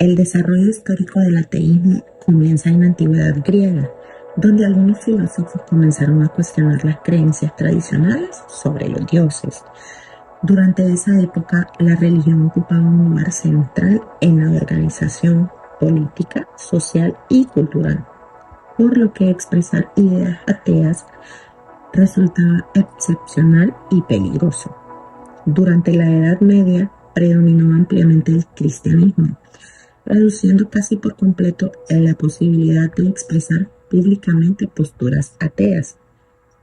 El desarrollo histórico del ateísmo comienza en la antigüedad griega, donde algunos filósofos comenzaron a cuestionar las creencias tradicionales sobre los dioses. Durante esa época, la religión ocupaba un lugar central en la organización política, social y cultural, por lo que expresar ideas ateas resultaba excepcional y peligroso. Durante la Edad Media predominó ampliamente el cristianismo, reduciendo casi por completo la posibilidad de expresar públicamente posturas ateas.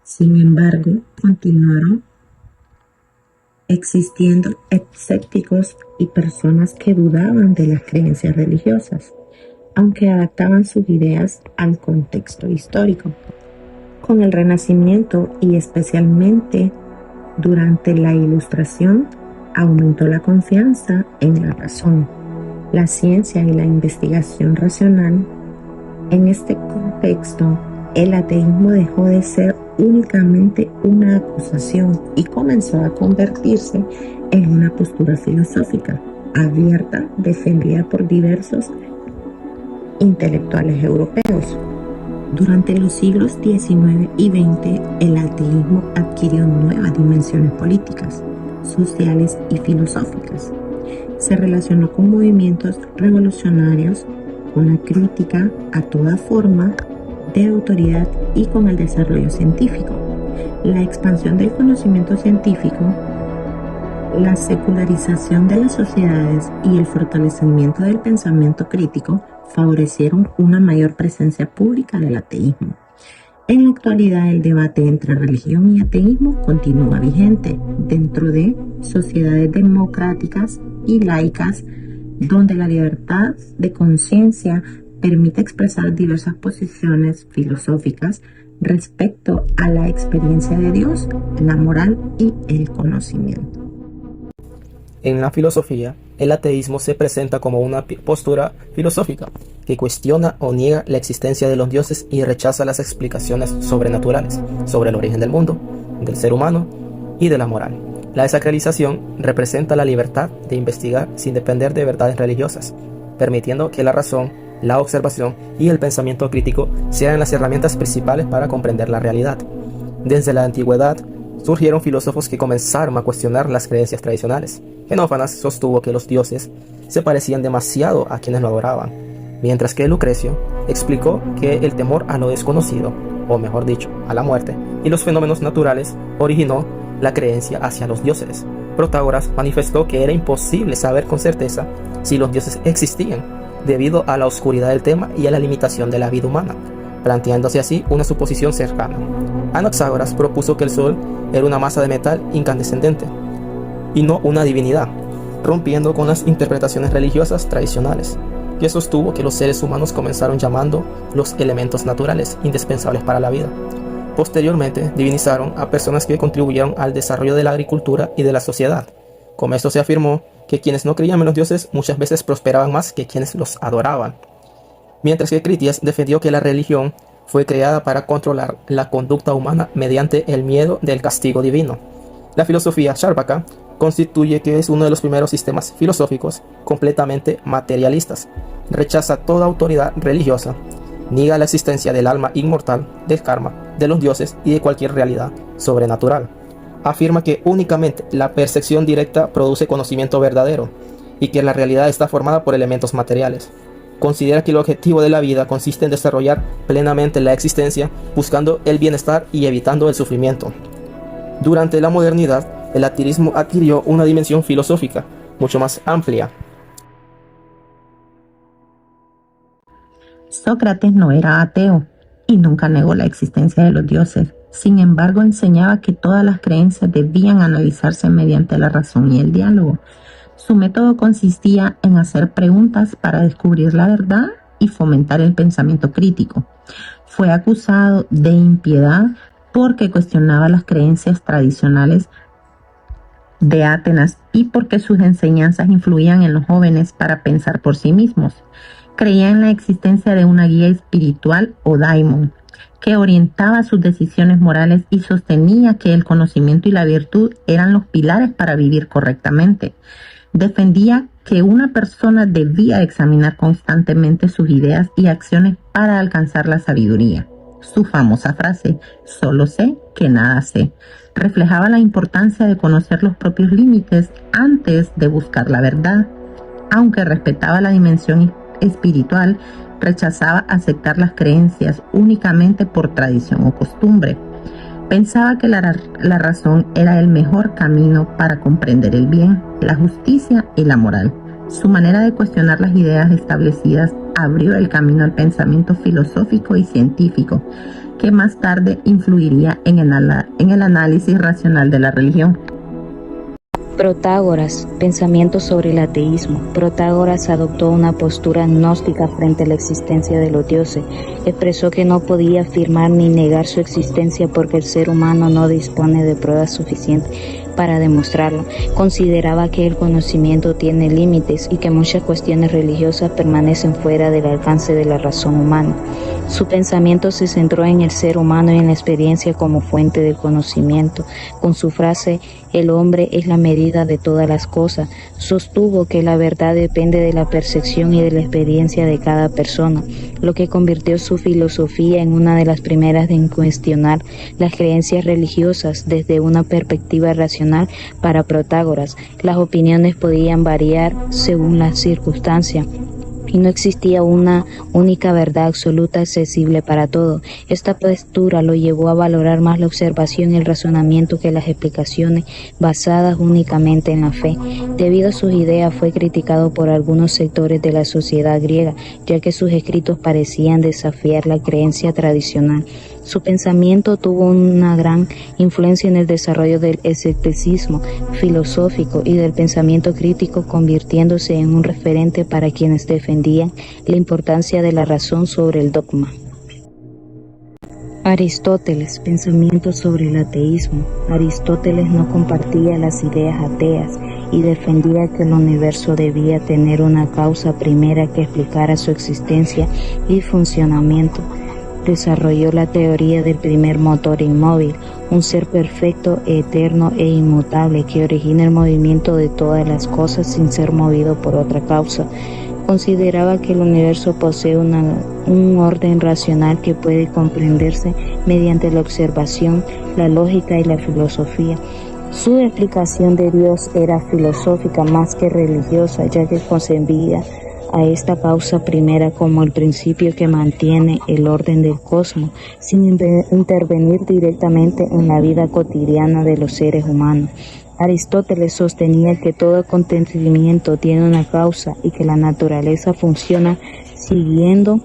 Sin embargo, continuaron existiendo escépticos y personas que dudaban de las creencias religiosas, aunque adaptaban sus ideas al contexto histórico. Con el Renacimiento y especialmente durante la Ilustración, aumentó la confianza en la razón, la ciencia y la investigación racional. En este contexto, el ateísmo dejó de ser únicamente una acusación y comenzó a convertirse en una postura filosófica abierta, defendida por diversos intelectuales europeos. Durante los siglos XIX y XX, el ateísmo adquirió nuevas dimensiones políticas, sociales y filosóficas. Se relacionó con movimientos revolucionarios, con la crítica a toda forma de autoridad y con el desarrollo científico. La expansión del conocimiento científico, la secularización de las sociedades y el fortalecimiento del pensamiento crítico favorecieron una mayor presencia pública del ateísmo. En la actualidad, el debate entre religión y ateísmo continúa vigente dentro de sociedades democráticas y laicas, donde la libertad de conciencia permite expresar diversas posiciones filosóficas respecto a la experiencia de Dios, la moral y el conocimiento. En la filosofía, el ateísmo se presenta como una postura filosófica que cuestiona o niega la existencia de los dioses y rechaza las explicaciones sobrenaturales sobre el origen del mundo, del ser humano y de la moral. La desacralización representa la libertad de investigar sin depender de verdades religiosas, permitiendo que la razón, la observación y el pensamiento crítico sean las herramientas principales para comprender la realidad. Desde la antigüedad, surgieron filósofos que comenzaron a cuestionar las creencias tradicionales. Xenófanes sostuvo que los dioses se parecían demasiado a quienes lo adoraban, mientras que Lucrecio explicó que el temor a lo desconocido, o mejor dicho, a la muerte, y los fenómenos naturales originó la creencia hacia los dioses. Protágoras manifestó que era imposible saber con certeza si los dioses existían, debido a la oscuridad del tema y a la limitación de la vida humana, planteándose así una suposición cercana. Anaxágoras propuso que el sol era una masa de metal incandescente y no una divinidad, rompiendo con las interpretaciones religiosas tradicionales, que sostuvo que los seres humanos comenzaron llamando los elementos naturales indispensables para la vida. Posteriormente, divinizaron a personas que contribuyeron al desarrollo de la agricultura y de la sociedad. Con esto se afirmó que quienes no creían en los dioses muchas veces prosperaban más que quienes los adoraban, mientras que Critias defendió que la religión fue creada para controlar la conducta humana mediante el miedo del castigo divino. La filosofía Charvaka constituye que es uno de los primeros sistemas filosóficos completamente materialistas. Rechaza toda autoridad religiosa, niega la existencia del alma inmortal, del karma, de los dioses y de cualquier realidad sobrenatural. Afirma que únicamente la percepción directa produce conocimiento verdadero y que la realidad está formada por elementos materiales. Considera que el objetivo de la vida consiste en desarrollar plenamente la existencia, buscando el bienestar y evitando el sufrimiento. Durante la modernidad, el ateísmo adquirió una dimensión filosófica mucho más amplia. Sócrates no era ateo y nunca negó la existencia de los dioses. Sin embargo, enseñaba que todas las creencias debían analizarse mediante la razón y el diálogo. Su método consistía en hacer preguntas para descubrir la verdad y fomentar el pensamiento crítico. Fue acusado de impiedad porque cuestionaba las creencias tradicionales de Atenas y porque sus enseñanzas influían en los jóvenes para pensar por sí mismos. Creía en la existencia de una guía espiritual o daimon que orientaba sus decisiones morales y sostenía que el conocimiento y la virtud eran los pilares para vivir correctamente. Defendía que una persona debía examinar constantemente sus ideas y acciones para alcanzar la sabiduría. Su famosa frase, solo sé que nada sé, reflejaba la importancia de conocer los propios límites antes de buscar la verdad. Aunque respetaba la dimensión espiritual, rechazaba aceptar las creencias únicamente por tradición o costumbre. Pensaba que la razón era el mejor camino para comprender el bien, la justicia y la moral. Su manera de cuestionar las ideas establecidas abrió el camino al pensamiento filosófico y científico, que más tarde influiría en el análisis racional de la religión. Protágoras, pensamiento sobre el ateísmo. Protágoras adoptó una postura gnóstica frente a la existencia de los dioses. Expresó que no podía afirmar ni negar su existencia porque el ser humano no dispone de pruebas suficientes para demostrarlo. Consideraba que el conocimiento tiene límites y que muchas cuestiones religiosas permanecen fuera del alcance de la razón humana. Su pensamiento se centró en el ser humano y en la experiencia como fuente del conocimiento. Con su frase, el hombre es la medida de todas las cosas, sostuvo que la verdad depende de la percepción y de la experiencia de cada persona, lo que convirtió su filosofía en una de las primeras en cuestionar las creencias religiosas desde una perspectiva racional. Para Protágoras, las opiniones podían variar según las circunstancias y no existía una única verdad absoluta accesible para todo. Esta postura lo llevó a valorar más la observación y el razonamiento que las explicaciones basadas únicamente en la fe. Debido a sus ideas fue criticado por algunos sectores de la sociedad griega, ya que sus escritos parecían desafiar la creencia tradicional. Su pensamiento tuvo una gran influencia en el desarrollo del escepticismo filosófico y del pensamiento crítico, convirtiéndose en un referente para quienes defendían la importancia de la razón sobre el dogma. Aristóteles, pensamiento sobre el ateísmo. Aristóteles no compartía las ideas ateas y defendía que el universo debía tener una causa primera que explicara su existencia y funcionamiento. Desarrolló la teoría del primer motor inmóvil, un ser perfecto, eterno e inmutable que origina el movimiento de todas las cosas sin ser movido por otra causa. Consideraba que el universo posee un orden racional que puede comprenderse mediante la observación, la lógica y la filosofía. Su explicación de Dios era filosófica más que religiosa, ya que concebía a esta causa primera como el principio que mantiene el orden del cosmos, sin intervenir directamente en la vida cotidiana de los seres humanos. Aristóteles sostenía que todo acontecimiento tiene una causa y que la naturaleza funciona siguiendo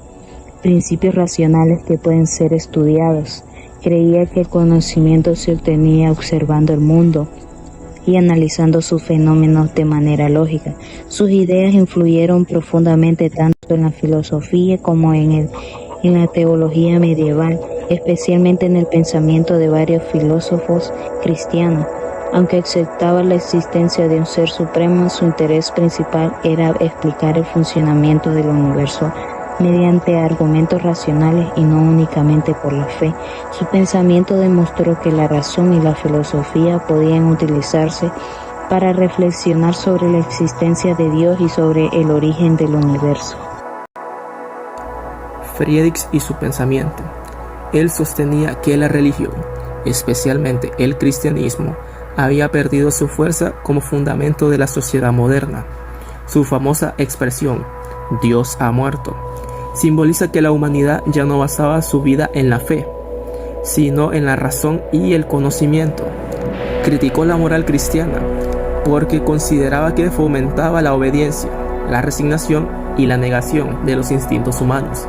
principios racionales que pueden ser estudiados. Creía que el conocimiento se obtenía observando el mundo y analizando sus fenómenos de manera lógica. Sus ideas influyeron profundamente tanto en la filosofía como en la teología medieval, especialmente en el pensamiento de varios filósofos cristianos. Aunque aceptaba la existencia de un ser supremo, su interés principal era explicar el funcionamiento del universo mediante argumentos racionales y no únicamente por la fe. Su pensamiento demostró que la razón y la filosofía podían utilizarse para reflexionar sobre la existencia de Dios y sobre el origen del universo. Friedrich y su pensamiento. Él sostenía que la religión, especialmente el cristianismo, había perdido su fuerza como fundamento de la sociedad moderna. Su famosa expresión, Dios ha muerto, simboliza que la humanidad ya no basaba su vida en la fe, sino en la razón y el conocimiento. Criticó la moral cristiana porque consideraba que fomentaba la obediencia, la resignación y la negación de los instintos humanos.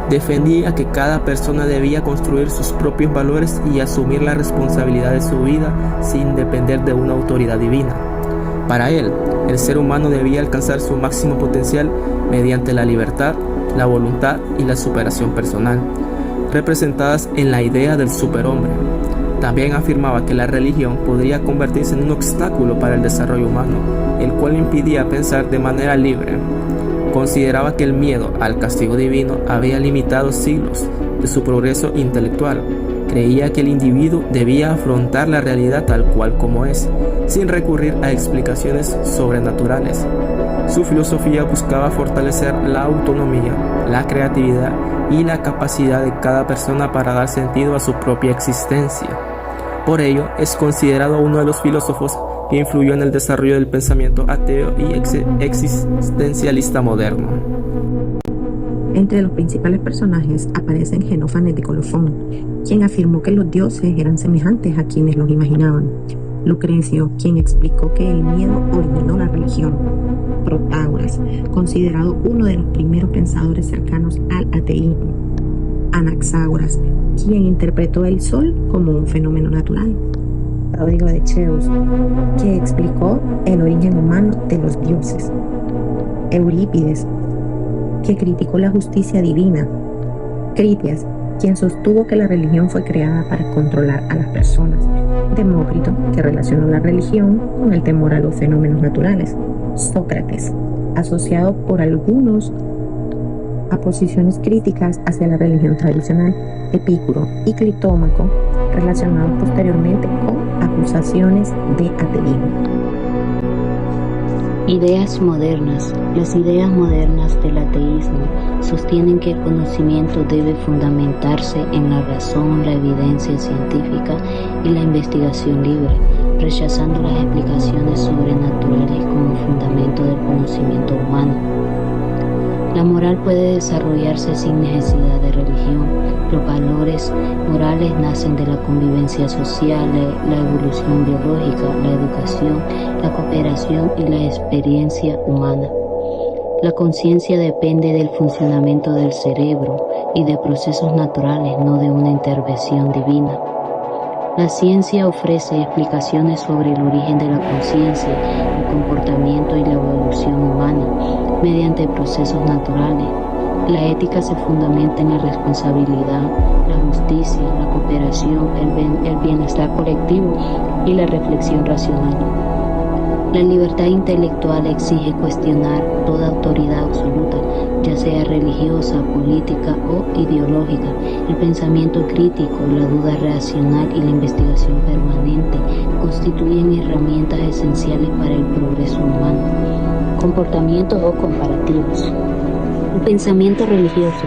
Defendía que cada persona debía construir sus propios valores y asumir la responsabilidad de su vida sin depender de una autoridad divina. Para él, el ser humano debía alcanzar su máximo potencial mediante la libertad, la voluntad y la superación personal, representadas en la idea del superhombre. También afirmaba que la religión podría convertirse en un obstáculo para el desarrollo humano, el cual impedía pensar de manera libre. Consideraba que el miedo al castigo divino había limitado siglos de su progreso intelectual. Creía que el individuo debía afrontar la realidad tal cual como es, sin recurrir a explicaciones sobrenaturales. Su filosofía buscaba fortalecer la autonomía, la creatividad y la capacidad de cada persona para dar sentido a su propia existencia. Por ello, es considerado uno de los filósofos que influyó en el desarrollo del pensamiento ateo y existencialista moderno. Entre los principales personajes aparecen Jenofanes de Colofón, quien afirmó que los dioses eran semejantes a quienes los imaginaban. Lucrecio, quien explicó que el miedo originó la religión. Protágoras, considerado uno de los primeros pensadores cercanos al ateísmo. Anaxágoras, quien interpretó el sol como un fenómeno natural. Pródigo de Cheus, que explicó el origen humano de los dioses. Eurípides, que criticó la justicia divina. Critias, quien sostuvo que la religión fue creada para controlar a las personas. Demócrito, que relacionó la religión con el temor a los fenómenos naturales. Sócrates, asociado por algunos a posiciones críticas hacia la religión tradicional. Epicuro y Clitómaco, relacionados posteriormente con acusaciones de ateísmo. Ideas modernas. Las ideas modernas del ateísmo sostienen que el conocimiento debe fundamentarse en la razón, la evidencia científica y la investigación libre, rechazando las explicaciones sobrenaturales como fundamento del conocimiento humano. La moral puede desarrollarse sin necesidad de religión. Los valores morales nacen de la convivencia social, la evolución biológica, la educación, la cooperación y la experiencia humana. La conciencia depende del funcionamiento del cerebro y de procesos naturales, no de una intervención divina. La ciencia ofrece explicaciones sobre el origen de la conciencia, el comportamiento y la evolución humana mediante procesos naturales. La ética se fundamenta en la responsabilidad, la justicia, la cooperación, el bienestar colectivo y la reflexión racional. La libertad intelectual exige cuestionar toda autoridad absoluta, ya sea religiosa, política o ideológica. El pensamiento crítico, la duda racional y la investigación permanente constituyen herramientas esenciales para el progreso humano. Comportamientos o comparativos. El pensamiento religioso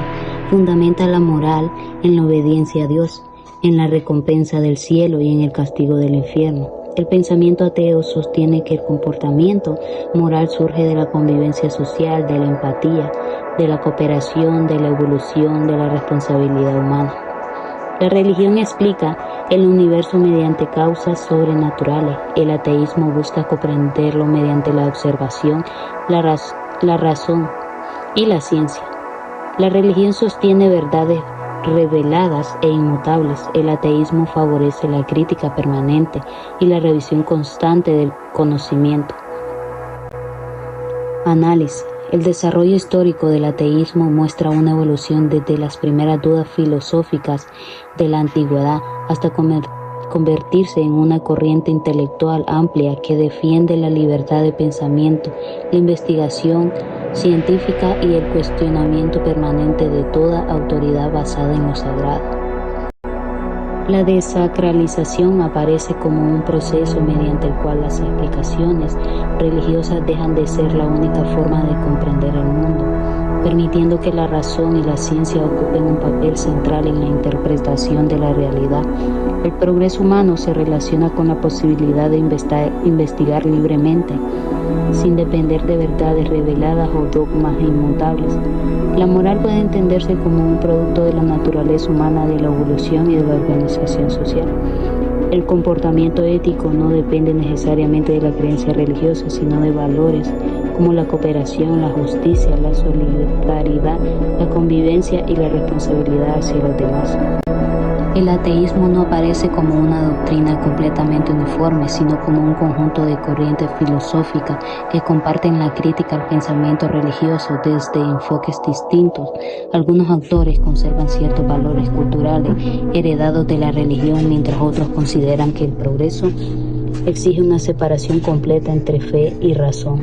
fundamenta la moral en la obediencia a Dios, en la recompensa del cielo y en el castigo del infierno. El pensamiento ateo sostiene que el comportamiento moral surge de la convivencia social, de la empatía, de la cooperación, de la evolución, de la responsabilidad humana. La religión explica el universo mediante causas sobrenaturales. El ateísmo busca comprenderlo mediante la observación, la razón y la ciencia. La religión sostiene verdades reveladas e inmutables. El ateísmo favorece la crítica permanente y la revisión constante del conocimiento. Análisis. El desarrollo histórico del ateísmo muestra una evolución desde las primeras dudas filosóficas de la antigüedad hasta convertirse en una corriente intelectual amplia que defiende la libertad de pensamiento, la investigación científica y el cuestionamiento permanente de toda autoridad basada en lo sagrado. La desacralización aparece como un proceso mediante el cual las explicaciones religiosas dejan de ser la única forma de comprender el mundo, permitiendo que la razón y la ciencia ocupen un papel central en la interpretación de la realidad. El progreso humano se relaciona con la posibilidad de investigar libremente, sin depender de verdades reveladas o dogmas inmutables. La moral puede entenderse como un producto de la naturaleza humana, de la evolución y de la organización social. El comportamiento ético no depende necesariamente de la creencia religiosa, sino de valores como la cooperación, la justicia, la solidaridad, la convivencia y la responsabilidad hacia los demás. El ateísmo no aparece como una doctrina completamente uniforme, sino como un conjunto de corrientes filosóficas que comparten la crítica al pensamiento religioso desde enfoques distintos. Algunos autores conservan ciertos valores culturales heredados de la religión, mientras otros consideran que el progreso exige una separación completa entre fe y razón.